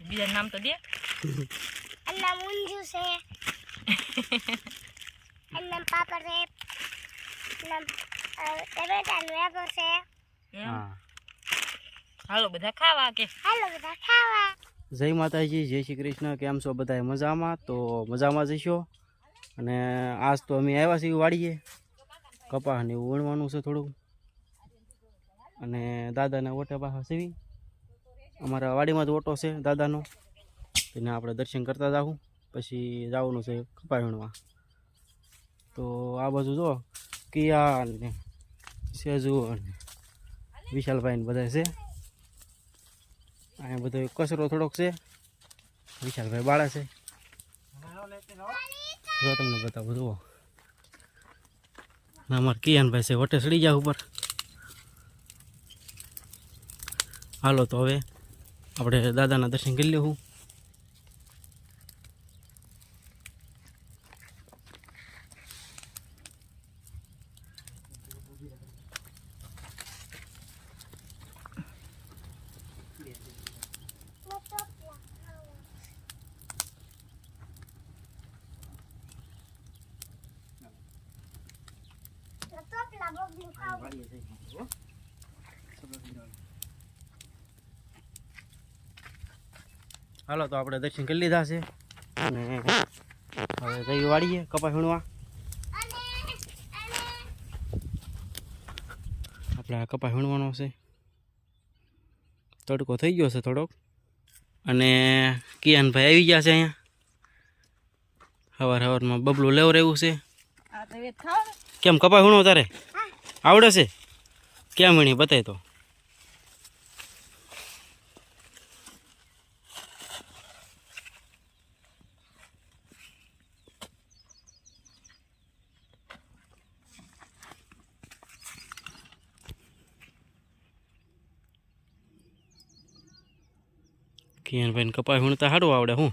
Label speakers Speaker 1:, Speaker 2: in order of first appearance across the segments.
Speaker 1: બીજા નામ તો દે.
Speaker 2: નામ ઊંજુ છે. નામ પાપડ છે. નામ ટમેટાનું વેફર છે.
Speaker 3: હા
Speaker 1: હાલો બધા ખાવા કે.
Speaker 2: હાલો બધા ખાવા.
Speaker 3: જય માતાજી, જય શ્રી કૃષ્ણ. કેમ છો બધા? મજામાં? તો મજામાં જઈશો. અને આજ તો અમે આવ્યા છીએ વાડીએ, કપાસ ને એવું વીણવાનું છે થોડું, અને દાદાને ઓટે પાછા સીવી. અમારા વાડીમાં જ ઓટો છે દાદાનો, તેને આપણે દર્શન કરતા જાઉં, પછી જવાનું છે કપાસ વીણવા. તો આ બાજુ જો કિયા ને સેજુ અને વિશાલભાઈ ને બધા છે. અહીંયા બધો કચરો થોડોક છે. વિશાલભાઈ બાળા છે, જો તમને બતાવું. જુઓ અમારે કિયાનભાઈ છે વટે સડી જાય ઉપર. હાલો તો હવે આપણે દાદાના દર્શન કરી લેવું. હાલો તો આપણે દર્શન કરી લીધા છે, અને હવે જઈ વાડીએ કપાસ વીણવા. આપણે આ કપાસ વીણવાનો છે. તડકો થઈ ગયો છે થોડોક, અને કિયાનભાઈ આવી ગયા છે અહીંયા. સવારમાં બબલું લેવ રહેવું છે. કેમ કપાસ વીણો તારે આવડે છે? કેમ વીણી બતાય તો. કિયાનભાઈ ને કપાસ વીણતા સારું આવડે. હું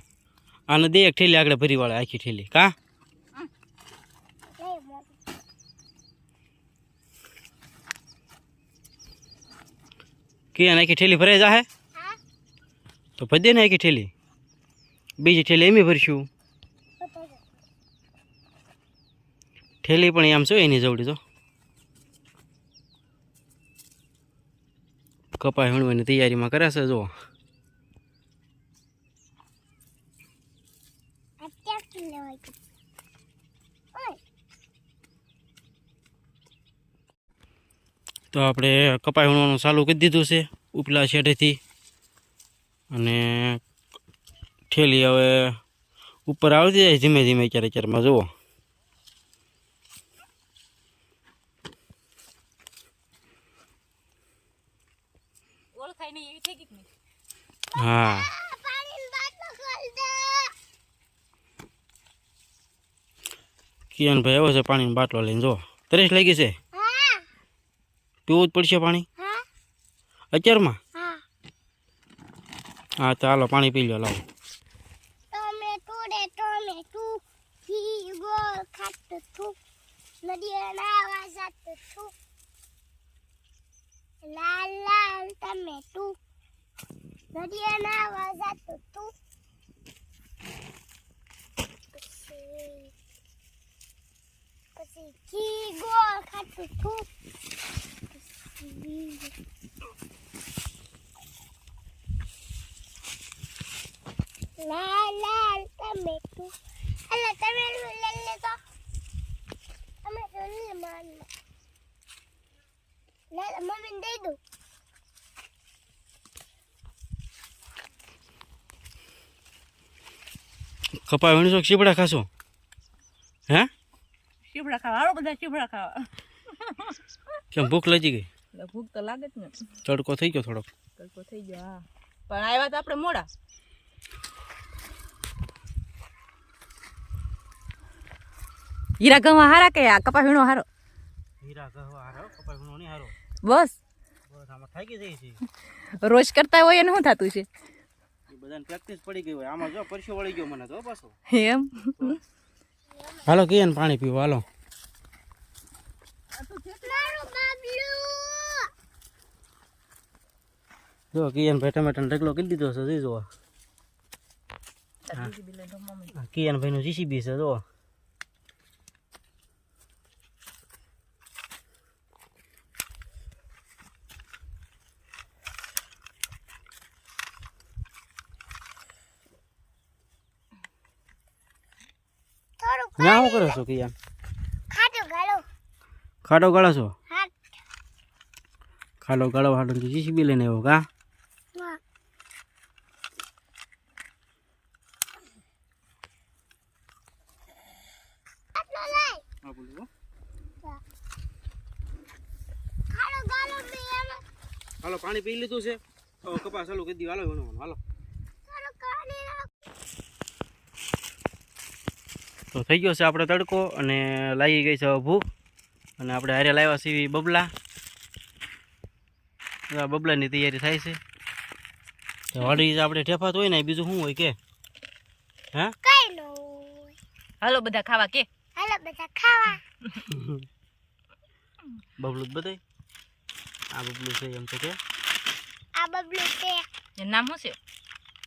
Speaker 3: આને દે એક ઠેલી આગળ ભરી વાળે, આખી ઠેલી. કા કિયાન આખી ઠેલી ભરાઈ જાહે તો ભરી દે ને આખી ઠેલી. બીજી ઠેલી એમ ભરશું. ઠેલી પણ આમ શું એની જવડી તો કપાસ વીણવાની તૈયારીમાં કરે છે. જો તો આપણે કપાસ વીણવાનું ચાલુ કરી દીધું છે ઉપલા છેડેથી, અને ઠેલી હવે ઉપર આવતી જાય ધીમે ધીમે. ચારમાં જુઓ હા કિયાનભાઈ આવ્યો છે પાણીનો બાટલો લઈને. જો તરસ લાગી છે, પીવું જ પડશે પાણી અત્યારમાં. હા તો હાલો પાણી પી લો. લાવો
Speaker 2: લાલ લાલ ટમેટું નદીના વાજાતું તું. પછી ઘી ગોળ ખાતું તું. લાલ લાલ ટમેટું. એટલે ટમેટું લઈ લેતો. ટમેટું લઈ માનમાં મમ્મીને દઈ દઉં.
Speaker 3: કપા વીણશો શીપડા ખાશો? હે
Speaker 1: શીપડા ખાવા હાલો બધા શીપડા ખાવા.
Speaker 3: કેમ ભૂખ લાગી ગઈ?
Speaker 1: ભૂખ તો લાગે જ ને,
Speaker 3: તડકો થઈ ગયો થોડોક.
Speaker 1: તડકો થઈ ગયો હા, પણ આવ્યા તો આપણે મોડા. હીરા ગવા હારા કે આ કપા વીણો હારો?
Speaker 3: હીરા ગવા હારો, કપા વીણો નહીં હારો.
Speaker 1: બસ
Speaker 3: આમાં થાકી જાય છે.
Speaker 1: રોજ કરતા હોય એને શું થતું છે?
Speaker 3: બધાને પ્રેક્ટિસ પડી ગઈ હોય. આમાં જો પરસ્યો વળી ગયો મને તો પાછો.
Speaker 1: એમ
Speaker 3: હાલો કિયાન પાણી પીવો. હાલો જો કિયાન ભાઈ ટમેટાનો ઢગલો કરી દીધો છે. જોવા કિયાન ભાઈનું જીસીબી છે જો.
Speaker 2: થોડું
Speaker 3: ત્યાં શું કરો છો કિયાન?
Speaker 2: ખાટું ગાળો.
Speaker 3: ખાડો ગાળો છો?
Speaker 2: હા.
Speaker 3: ખાડો ગાળો હાડો જીસીબી લઈને આવ્યો કા?
Speaker 2: હા. આટલો લઈ.
Speaker 3: હા બોલો.
Speaker 2: ખાડો ગાળો મે એમાં
Speaker 3: હાલો પાણી પી લીધું છે. હવે કપાસ ચાલુ કરી દીધું. હાલો વણવાનું હાલો.
Speaker 2: થોડું પાણી નાખ.
Speaker 3: તો થઈ ગયો છે આપણે તડકો અને લાગી ગઈ છે હવે ભૂખ. અને આપણે હારે લાવ્યા છીએ બબલા. બબલાની તૈયારી થાય છે. વાડી આપણે ઠેફાત હોય ને બીજું શું હોય કે? હે
Speaker 2: કઈ નો હોય.
Speaker 1: હાલો બધા ખાવા કે
Speaker 2: હાલો બધા ખાવા.
Speaker 3: બબલું જ બધાય. આ બબલું છે એમ તો કે.
Speaker 2: આ બબલું છે.
Speaker 1: એનું નામ શું છે?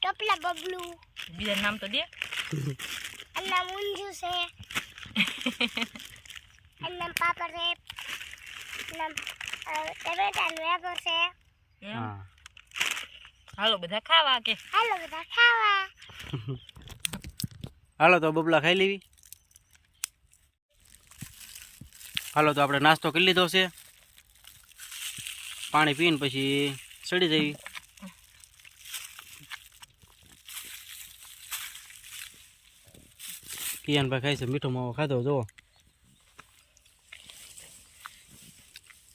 Speaker 2: ટપલા બબલું.
Speaker 1: બીજા નામ તો દે.
Speaker 2: અન્ના મુંજુ છે. અન્ના પાપા છે. અન્ના ટમેટા નો વેગો છે.
Speaker 1: એમ?
Speaker 3: હા
Speaker 1: હાલો બધા ખાવા કે
Speaker 2: હાલો બધા ખાવા.
Speaker 3: હાલો તો બબલા ખાઈ લેવી. હાલો તો આપણે નાસ્તો કરી લીધો છે. પાણી પીને પછી ચડી જવી. કિયાનભાઈ ખાય છે મીઠો માવો ખાધો જુઓ.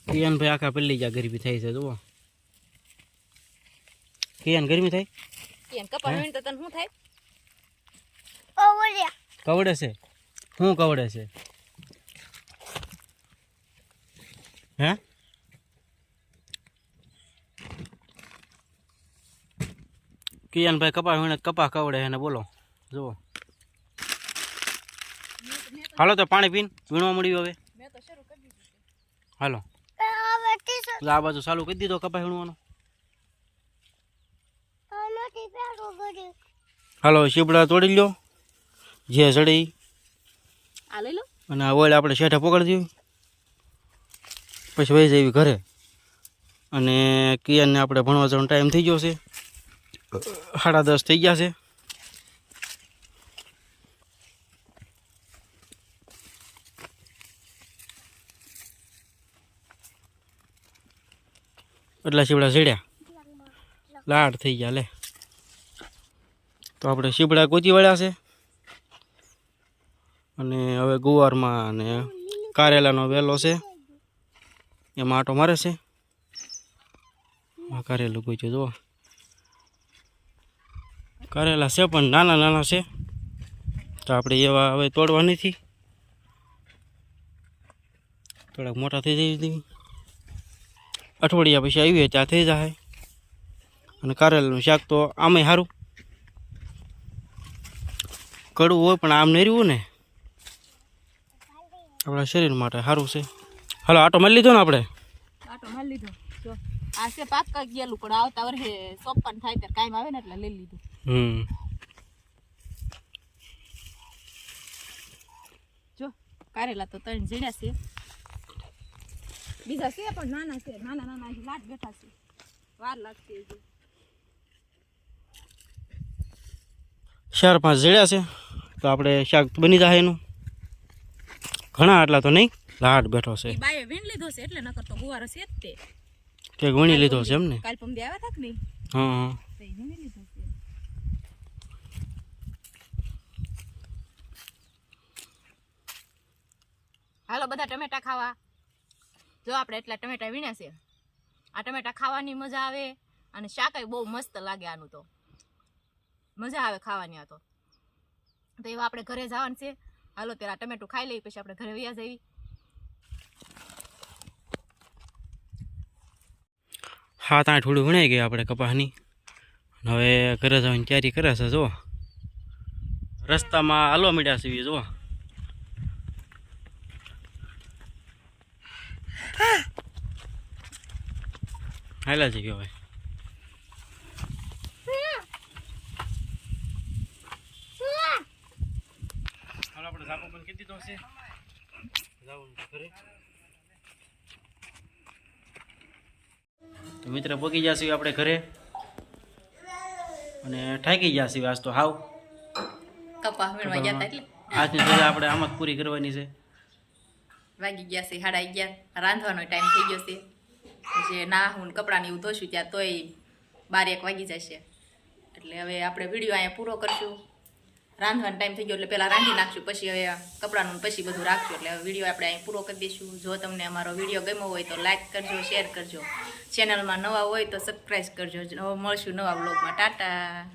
Speaker 3: કિયાનભાઈ આખા પલ્લી જા ગરમી થાય છે જુઓ. કિયાન ગરમી થાય?
Speaker 1: કેમ કપા વીણ તો તને શું થાય?
Speaker 2: ઓ બોલ્યા.
Speaker 3: કવડે છે? શું કવડે છે? હે કિયાનભાઈ કપા વીણે કપા કવડે એને બોલો જુઓ. હાલો તો પાણી પીને વીણવા મળ્યું હવે.
Speaker 1: મેં તો શરૂ કરી દીધું.
Speaker 3: હાલો
Speaker 2: હવે ટીસો
Speaker 3: આ બાજુ ચાલુ કરી દીધો કપા વીણવાનો.
Speaker 2: નથી પેડો ગડી.
Speaker 3: હાલો શીપડા તોડી લ્યો જે સડી.
Speaker 1: આ લઈ લો.
Speaker 3: અને આ ઓઇલ આપણે શેઠે પકડી દેવી. પછી વહી જવી ઘરે. અને કિયાનને આપણે ભણવા જવાનો ટાઈમ થઈ ગયો છે. 10:30 થઈ ગયા છે. એટલા શીપડા સીડ્યા લાડ થઈ ગયા લે. તો આપણે શીપડા ગોતી વળ્યા છે. અને હવે ગુવારમાં અને કારેલાનો વેલો છે એમાં આટો મારે છે. આ કારેલું ગોચ્યું જુઓ. કારેલા છે પણ નાના નાના છે તો આપણે એવા હવે તોડવા નથી. થોડાક મોટા થઈ જઈ. અઠવાડિયા પછી આવીએ ત્યાં થઈ જાય. અને કારેલાનું શાક તો આમે સારું. કડવું હોય પણ આમ નહીં રહ્યું ને આપણા શરીર માટે સારું છે. હાલો આટો મારી લીધો ને આપણે.
Speaker 1: આટો મારી લીધો. જો આ છે પાકા ગયેલું પણ આવતા વર્ષે સોપન થાય ત્યારે કાયમ આવે ને એટલે લઈ લીધું. જો કારેલા તો 3 ઝીણા છે. બીજા છે પણ નાના છે. નાના નાના હજી લાટ બેઠા છે. વાર લાગશે હજી.
Speaker 3: 4-5 ઝીડા છે તો આપણે શાક બની જાય એનું. ઘણા આટલા તો નહીં લાટ બેઠો છે.
Speaker 1: ઈ બાએ વીણ લીધો છે એટલે નકર તો ગુવારો છે જ તે.
Speaker 3: કે વીણી લીધો છે એમ ને?
Speaker 1: કાલ પમદી આવ્યા હતા કે નહીં?
Speaker 3: હા હા
Speaker 1: તો ઈ વીણી લીધો છે. હાલો બધા ટમેટા ખાવા. જો આપણે એટલા ટમેટા વીણ્યા છે. આ ટમેટા ખાવાની મજા આવે અને શાકાય બહુ મસ્ત લાગે. આનું તો મજા આવે ખાવાની. આ તો એવા આપણે ઘરે જવાનું છે. હાલો ત્યારે આ ટમેટું ખાઈ લઈ પછી આપણે ઘરે વયા જઈએ.
Speaker 3: હા ત્યાં થોડું વણાઈ ગઈ આપણે કપાસની. હવે ઘરે જવાની તૈયારી કરે છે જો. રસ્તામાં હાલવા માંડ્યા છીએ જો. હાલા જઈએ હવે. સાકો પણ કીધી તો હશે જવાનું ઘરે. તો મિત્ર પગી જશે આપણે ઘરે અને થાકી જશે આજ તો હાવ.
Speaker 1: કપા વીણવા ગયા હતા એટલે
Speaker 3: આજની રજા આપણે આમ જ પૂરી કરવાની છે.
Speaker 1: વાગી ગયા છે 11:30. રાંધવાનો ટાઈમ થઈ ગયો છે. જે ના હું કપડાને એવું ધોશું ત્યાં તોય 12-1 વાગી જશે. એટલે હવે આપણે વિડીયો અહીંયા પૂરો કરશું. રાંધવાનો ટાઈમ થઈ ગયો એટલે પહેલાં રાંધી નાખશું, પછી હવે કપડાનું પછી બધું રાખશું. એટલે હવે વિડીયો આપણે અહીં પૂરો કરી દઈશું. જો તમને અમારો વિડીયો ગમ્યો હોય તો લાઈક કરજો, શેર કરજો. ચેનલમાં નવા હોય તો સબસ્ક્રાઈબ કરજો. હવે મળશું નવા વ્લોગમાં. ટાટા.